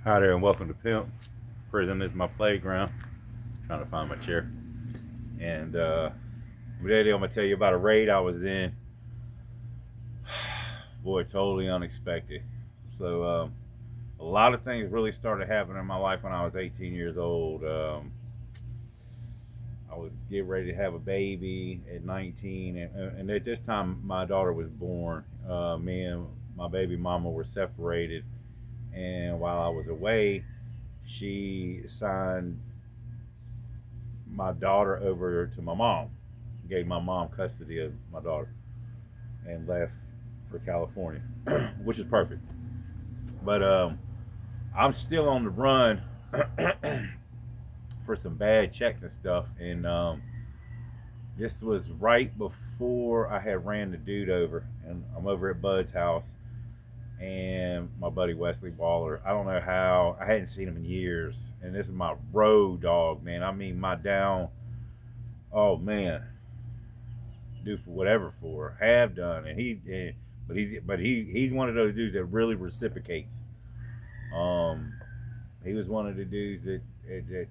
Hi there and welcome to P.I.M.P. Prison is my playground. Trying to find my chair. And today I'm going to tell you about a raid I was in. Boy, totally unexpected. So a lot of things really started happening in my life when I was 18 years old. I was getting ready to have a baby at 19. And at this time, my daughter was born. Me and my baby mama were separated. And while I was away, she signed my daughter over to my mom, gave my mom custody of my daughter, and left for California, which is perfect. But I'm still on the run for some bad checks and stuff, and this was right before I had ran the dude over, and I'm over at Bud's house, and my buddy Wesley Waller. I don't know how I hadn't seen him in years, and this is my road dog, man. I mean, my down. Oh man, do for whatever for, have done, and he's one of those dudes that really reciprocates. Um, he was one of the dudes that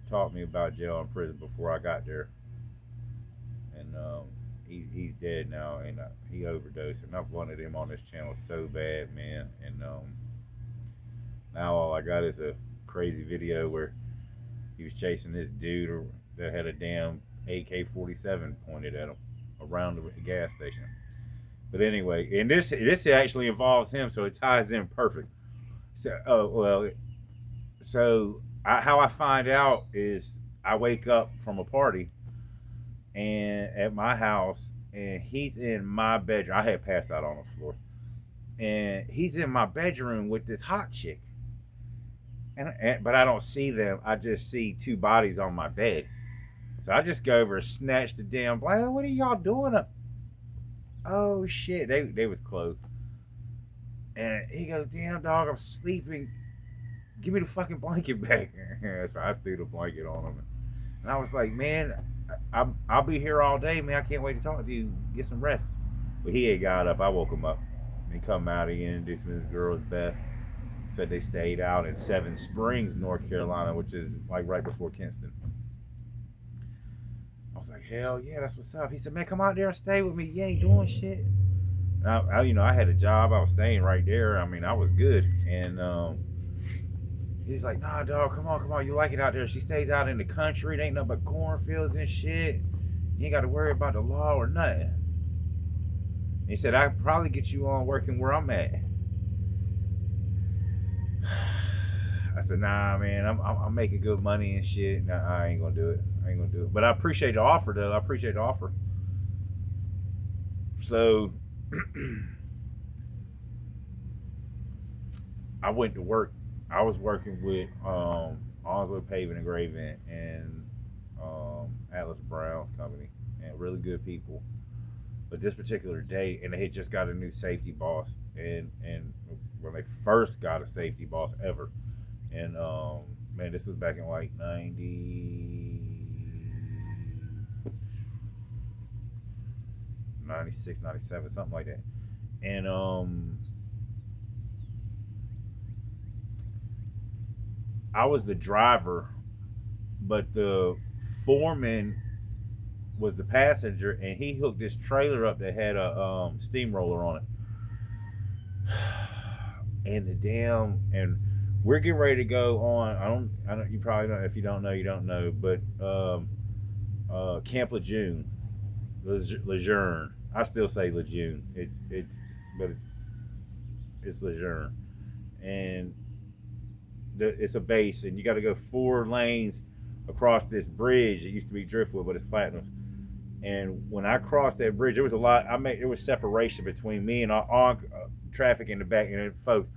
taught me about jail and prison before I got there, and he's dead now, and he overdosed, and I've wanted him on this channel so bad, man, and now all I got is a crazy video where he was chasing this dude that had a damn AK-47 pointed at him around the gas station. But anyway, and this actually involves him, so it ties in perfect. So, how I find out is I wake up from a party and at my house, and he's in my bedroom. I had passed out on the floor, and he's in my bedroom with this hot chick. But I don't see them. I just see two bodies on my bed. So I just go over and snatch the damn blanket. What are y'all doing up? Oh shit, they was close. And he goes, damn dog, I'm sleeping. Give me the fucking blanket back. So I threw the blanket on him. And I was like, man, I'll be here all day, man. I can't wait to talk to you. Get some rest. But he had got up. I woke him up. He come out again, introduced me to his girl, Beth. Said they stayed out in Seven Springs, North Carolina, which is like right before Kinston. I was like, hell yeah, that's what's up. He said, man, come out there and stay with me. You ain't doing shit. And I had a job. I was staying right there. I mean, I was good. And he's like, nah, dog, come on. You like it out there. She stays out in the country. It ain't nothing but cornfields and shit. You ain't got to worry about the law or nothing. And he said, I could probably get you on working where I'm at. I said, nah, man, I'm making good money and shit. Nah, I ain't gonna do it. But I appreciate the offer, though. I appreciate the offer. So I went to work. I was working with Onslow Paving and Graving and Atlas Brown's company, and really good people. But this particular day, and they had just got a new safety boss, and when they first got a safety boss ever, and man, this was back in like 96, 97, something like that. And I was the driver, but the foreman was the passenger, and he hooked this trailer up that had a steamroller on it. And the damn, and we're getting ready to go on. I don't. You probably don't. If you don't know, you don't know. But Camp Lejeune, Lejeune. I still say Lejeune. But it's Lejeune, and it's a base, and you got to go 4 lanes across this bridge. It used to be driftwood, but it's platinum. And when I crossed that bridge, there was a lot. There was separation between me and traffic in the back, and folks,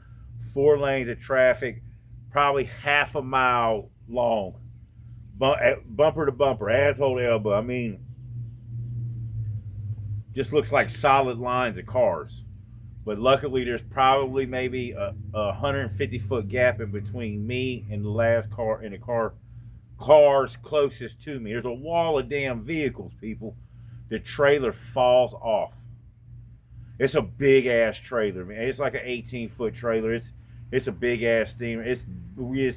4 lanes of traffic, probably half a mile long, bumper to bumper, asshole to elbow. I mean, just looks like solid lines of cars. But luckily, there's probably maybe a 150-foot gap in between me and the last car in the cars closest to me. There's a wall of damn vehicles, people. The trailer falls off. It's a big ass trailer, man. It's like an 18-foot trailer. It's a big ass steamer. It's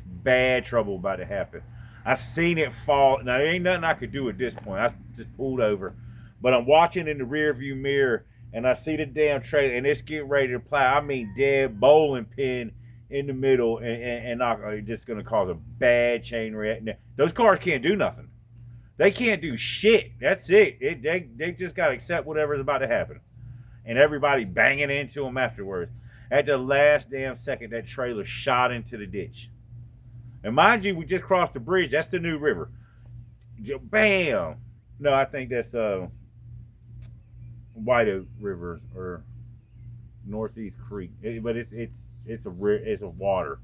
bad trouble about to happen. I seen it fall. Now there ain't nothing I could do at this point. I just pulled over, but I'm watching in the rear view mirror, and I see the damn trailer, and it's getting ready to plow. I mean, dead bowling pin in the middle, and just gonna cause a bad chain reaction. Those cars can't do nothing. They can't do shit. That's it. They just gotta accept whatever's about to happen, and everybody banging into them afterwards. At the last damn second, that trailer shot into the ditch. And mind you, we just crossed the bridge. That's the New River. Bam! No, I think that's White Oak River or Northeast Creek. But it's a water,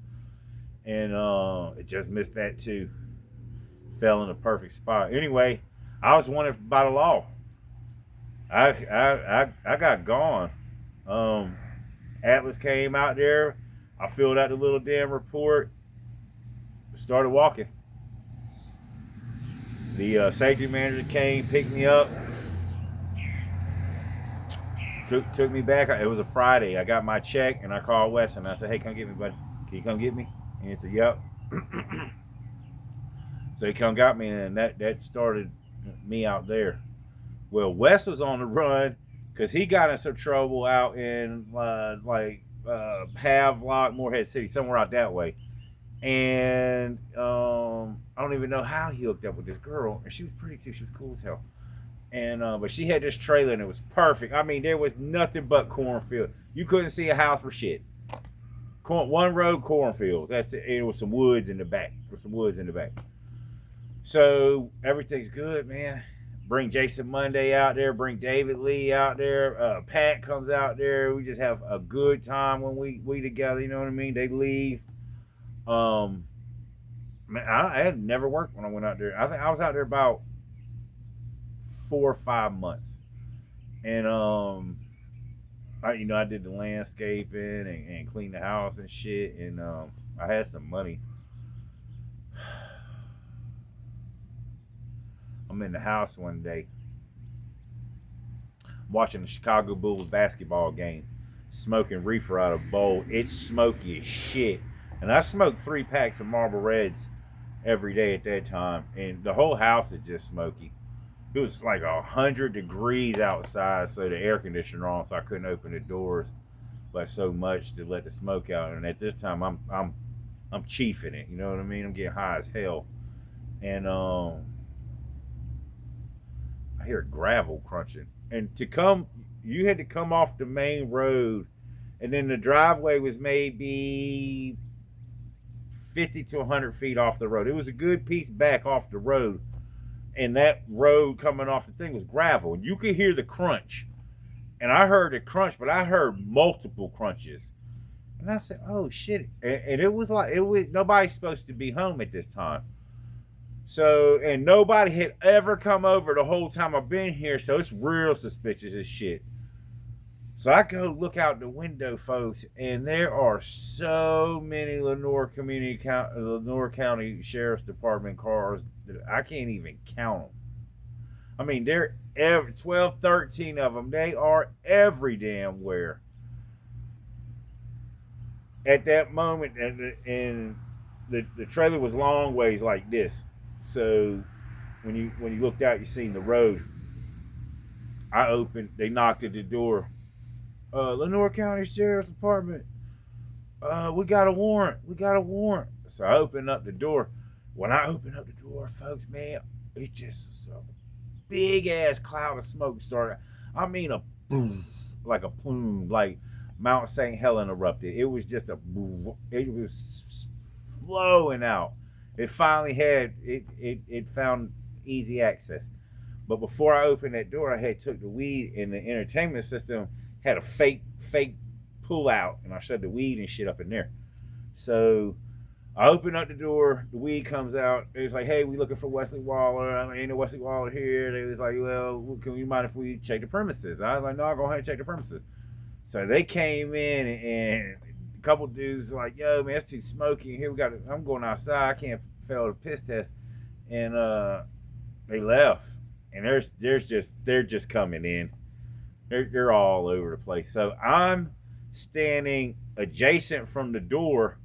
and it just missed that too. Fell in a perfect spot. Anyway, I was wanted by the law. I got gone. Atlas came out there. I filled out the little damn report. Started walking. The safety manager came, picked me up, took me back. It was a Friday. I got my check, and I called Wes, and I said, "Hey, come get me, buddy. Can you come get me?" And he said, "Yep." So he come got me, and that started me out there. Well, Wes was on the run because he got in some trouble out in Havelock, Morehead City, somewhere out that way. And I don't even know how he hooked up with this girl, and she was pretty too. She was cool as hell. And but she had this trailer, and it was perfect. I mean, there was nothing but cornfield. You couldn't see a house for shit. One road cornfields. That's it. It was some woods in the back. So everything's good, man. Bring Jason Monday out there. Bring David Lee out there. Pat comes out there. We just have a good time when we together. You know what I mean? They leave. Man, I had never worked when I went out there. I think I was out there about 4 or 5 months, and I did the landscaping and cleaned the house and shit, and I had some money. I'm in the house one day watching the Chicago Bulls basketball game, smoking reefer out of a bowl. It's smoky as shit. And I smoked 3 packs of Marlboro Reds every day at that time. And the whole house is just smoky. It was like 100 degrees outside, so the air conditioner on, so I couldn't open the doors by so much to let the smoke out. And at this time, I'm chiefing it. You know what I mean? I'm getting high as hell. And I hear gravel crunching. And you had to come off the main road, and then the driveway was maybe 50 to 100 feet off the road. It was a good piece back off the road, and that road coming off the thing was gravel. And you could hear the crunch, and I heard the crunch, but I heard multiple crunches. And I said, "Oh shit!" And it was nobody's supposed to be home at this time. So, and nobody had ever come over the whole time I've been here, so it's real suspicious as shit. So I go look out the window, folks, and there are so many Lenior County Sheriff's Department cars that I can't even count them. I mean, they're 12, 13 of them. They are every damn where. At that moment, and the trailer was long ways like this. So when you looked out, you seen the road. I opened. They knocked at the door. Lenior County Sheriff's Department. We got a warrant. So I opened up the door. When I opened up the door, folks, man, it's just a big ass cloud of smoke started. I mean, a boom, like a plume, like Mount St. Helens erupted. It was just a boom. It was flowing out. It finally had it found easy access. But before I opened that door, I had took the weed, and the entertainment system had a fake pull out, and I shoved the weed and shit up in there. So I opened up the door, the weed comes out. It was like, "Hey, we looking for Wesley Waller. I mean, ain't no Wesley Waller here." They was like, "Well, can you mind if we check the premises?" I was like, "No, I'll go ahead and check the premises." So they came in, and a couple dudes like, "Yo, man, it's too smoky in here. I'm going outside. I can't fail the piss test." And they left. And they're just coming in. They're all over the place. So I'm standing adjacent from the door,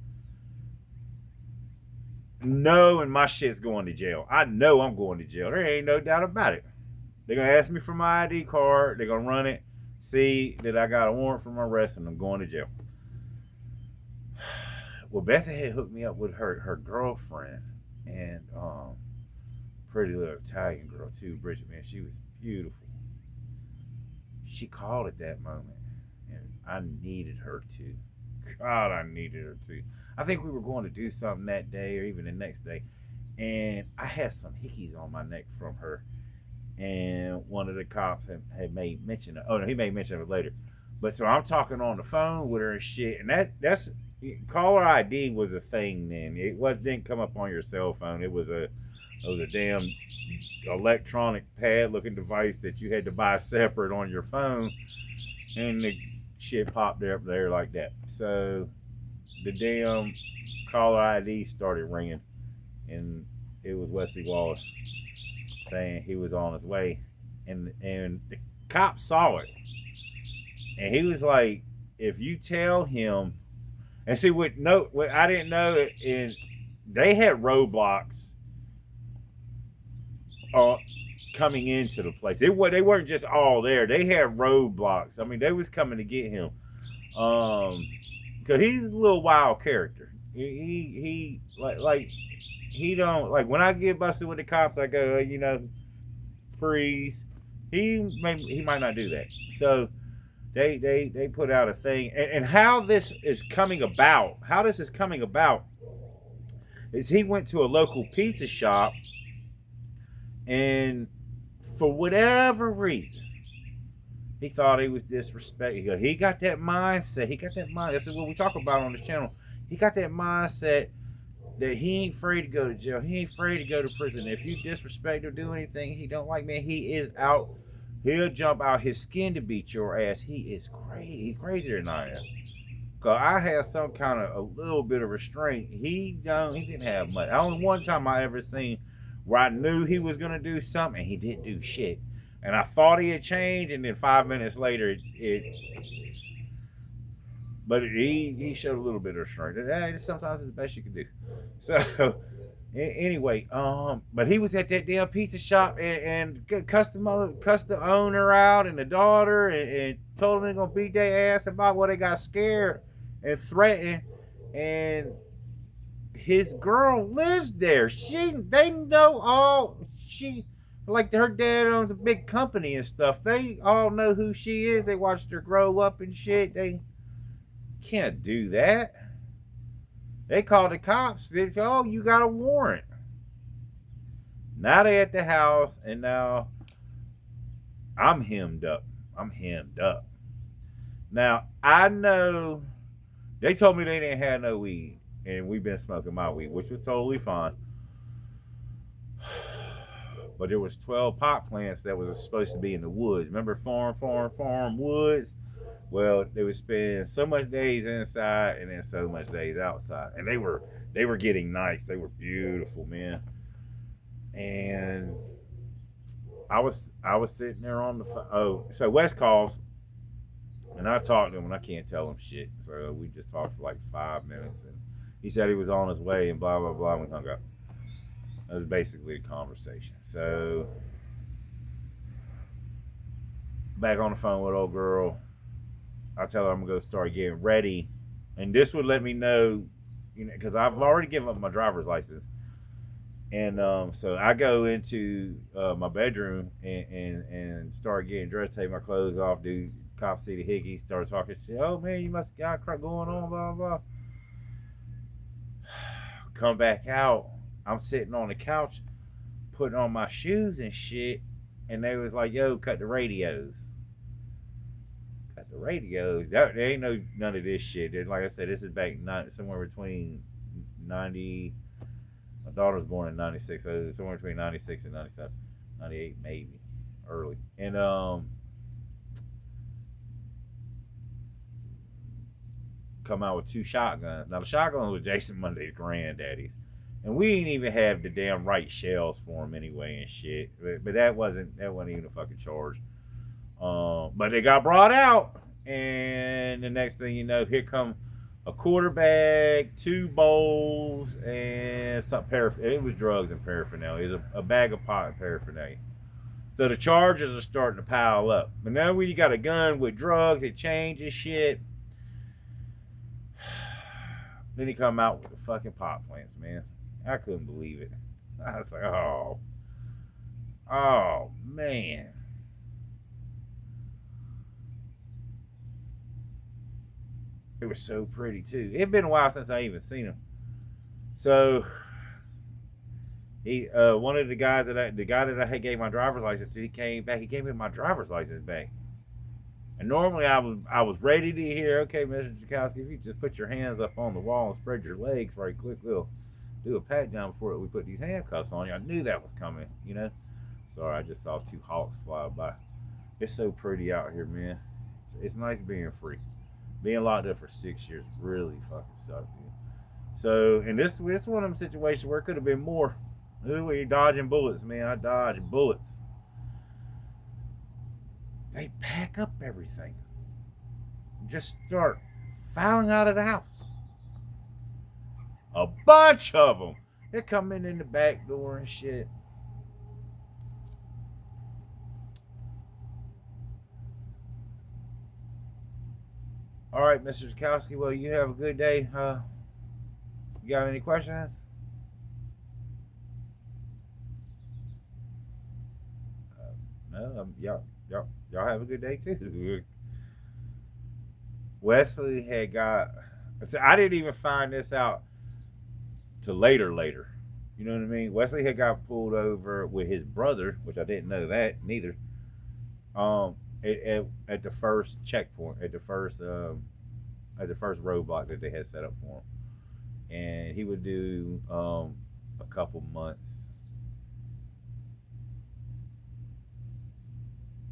knowing my shit's going to jail. I know I'm going to jail. There ain't no doubt about it. They're going to ask me for my ID card. They're going to run it, see that I got a warrant for my arrest, and I'm going to jail. Well, Beth had hooked me up with her girlfriend, and pretty little Italian girl too, Bridget, man. She was beautiful. She called at that moment, and I needed her to. God, I needed her to. I think we were going to do something that day or even the next day, and I had some hickeys on my neck from her. And one of the cops had made mention of, oh no, he made mention of it later. But so I'm talking on the phone with her and shit, and that's caller ID was a thing then. It didn't come up on your cell phone. It was a damn electronic pad looking device that you had to buy separate on your phone, and the shit popped up there like that. So the damn caller ID started ringing, and it was Wesley Waller saying he was on his way, and the cop saw it, and he was like, if you tell him, and see what I didn't know, and they had roadblocks coming into the place. They weren't just all there. They had roadblocks. I mean, they was coming to get him, because he's a little wild character. He like he don't like when I get busted with the cops. I go, freeze. He might not do that. So they put out a thing, and how this is coming about. How this is coming about is he went to a local pizza shop, and for whatever reason, he thought he was disrespectful. He got that mindset. That's what we talk about on this channel. He got that mindset that he ain't afraid to go to jail. He ain't afraid to go to prison. If you disrespect or do anything he don't like, man, he is out. He'll jump out his skin to beat your ass. He is crazy. He's crazier than I am. Cause I had some kind of a little bit of restraint. He didn't have much. Only one time I ever seen where I knew he was gonna do something and he didn't do shit. And I thought he had changed, and then 5 minutes later, he showed a little bit of restraint. Sometimes it's the best you can do. So anyway, but he was at that damn pizza shop and cussed the owner out and the daughter, and told them they're gonna beat their ass about what they got scared and threatened. And his girl lives there. They know all. Like her dad owns a big company and stuff. They all know who she is. They watched her grow up and shit. They can't do that. They called the cops. They said, oh, you got a warrant. Now they at the house, and now I'm hemmed up. Now I know they told me they didn't have no weed, and we've been smoking my weed, which was totally fine. But there was 12 pot plants that was supposed to be in the woods. Remember farm woods? Well, they would spend so much days inside and then so much days outside. And they were getting nice. They were beautiful, man. And I was sitting there on the phone. Oh, so Wes calls, and I talked to him, and I can't tell him shit. So we just talked for like 5 minutes, and he said he was on his way, and blah blah blah. And we hung up. That was basically a conversation. So back on the phone with old girl, I tell her I'm gonna go start getting ready, and this would let me know, because I've already given up my driver's license, and so I go into my bedroom and start getting dressed, take my clothes off, do cop see the hickey, start talking shit. Oh man, you must have got crap going on, blah blah. Come back out. I'm sitting on the couch, putting on my shoes and shit, and they was like, "Yo, cut the radios." There ain't none of this shit. Like I said, this is back somewhere between 90. My daughter was born in 96, so somewhere between 96 and 97, 98 maybe, early. And come out with 2 shotguns. Now the shotguns were Jason Monday's granddaddy's. And we didn't even have the damn right shells for him anyway and shit. But that wasn't even a fucking charge. But they got brought out. And the next thing you know, here come a quarter bag, 2 bowls, and some paraphernalia. It was drugs and paraphernalia. It was a bag of pot and paraphernalia. So the charges are starting to pile up. But now when you got a gun with drugs, it changes shit. Then he come out with the fucking pot plants, man. I couldn't believe it. I was like, oh man. It was so pretty too. It'd been a while since I even seen him. So he, one of the guys the guy that I had gave my driver's license to, he came back. He gave me my driver's license back. And normally I was ready to hear, okay, Mr. Jakowski, if you just put your hands up on the wall and spread your legs right quick, we'll do a pat down before we put these handcuffs on you. I knew that was coming, you know. Sorry, I just saw 2 hawks fly by. It's so pretty out here, man. It's nice being free. Being locked up for 6 years really fucking sucked, man. So, and this one of them situations where it could have been more. Ooh, you're dodging bullets, man. I dodge bullets. They pack up everything. Just start filing out of the house. A bunch of them. They're coming in the back door and shit. All right, Mr. Zakowski. Well, you have a good day. You got any questions? No. Y'all have a good day too. Wesley had got. I didn't even find this out till later. You know what I mean? Wesley had got pulled over with his brother, which I didn't know that neither. At the first checkpoint, at the first roadblock that they had set up for him, and he would do a couple months.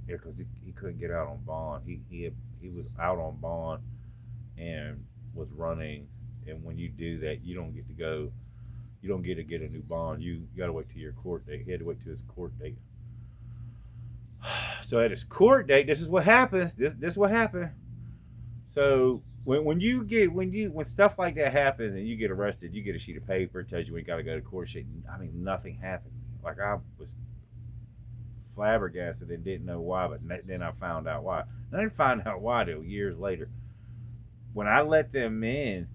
Yeah, because he couldn't get out on bond. He was out on bond and was running. And when you do that, you don't get to go. You don't get to get a new bond. You got to wait till your court date. He had to wait till his court date. So at his court date, this is what happens. This is what happened. So when stuff like that happens and you get arrested, you get a sheet of paper. It tells you when you got to go to court. Shit. I mean, nothing happened. Like I was flabbergasted and didn't know why, but then I found out why. And I didn't find out why till years later. When I let them in,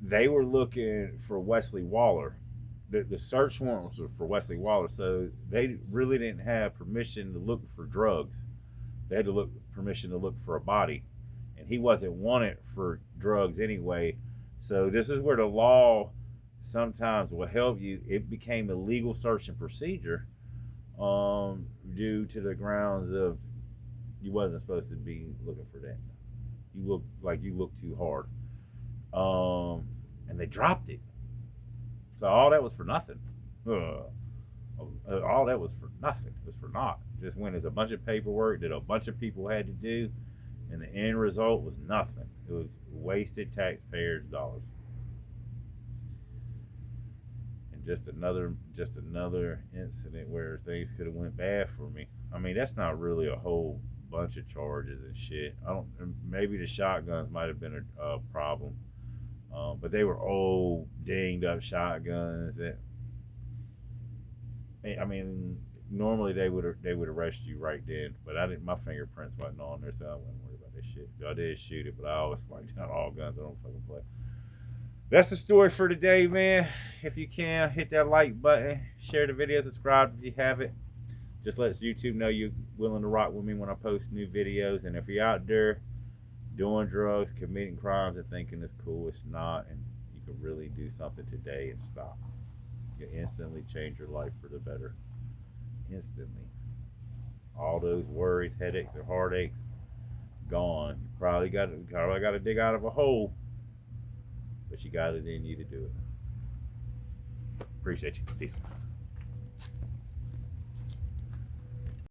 they were looking for Wesley Waller. The search warrant was for Wesley Waller, so they really didn't have permission to look for drugs. They had to permission to look for a body, and he wasn't wanted for drugs anyway. So this is where the law sometimes will help you. It became a legal search and procedure due to the grounds of you wasn't supposed to be looking for that. You look too hard. And they dropped it. So all that was for nothing. All that was for nothing. It was for naught. Just went as a bunch of paperwork that a bunch of people had to do, and the end result was nothing. It was wasted taxpayers' dollars. And just another incident where things could have went bad for me. I mean, that's not really a whole bunch of charges and shit. Maybe the shotguns might have been a problem. But they were old, dinged up shotguns. I mean, normally they would arrest you right then, but I didn't. My fingerprints wasn't on there, so I wasn't worried about that shit. I did shoot it, but I always find down all guns. I don't fucking play. That's the story for today, man. If you can, hit that like button, share the video, subscribe if you haven't. Just lets YouTube know you're willing to rock with me when I post new videos. And if you're out there doing drugs, committing crimes, and thinking it's cool, it's not, and you can really do something today and stop. You instantly change your life for the better. Instantly. All those worries, headaches, or heartaches, gone. You probably got to dig out of a hole, but you got it in you to do it. Appreciate you. Peace.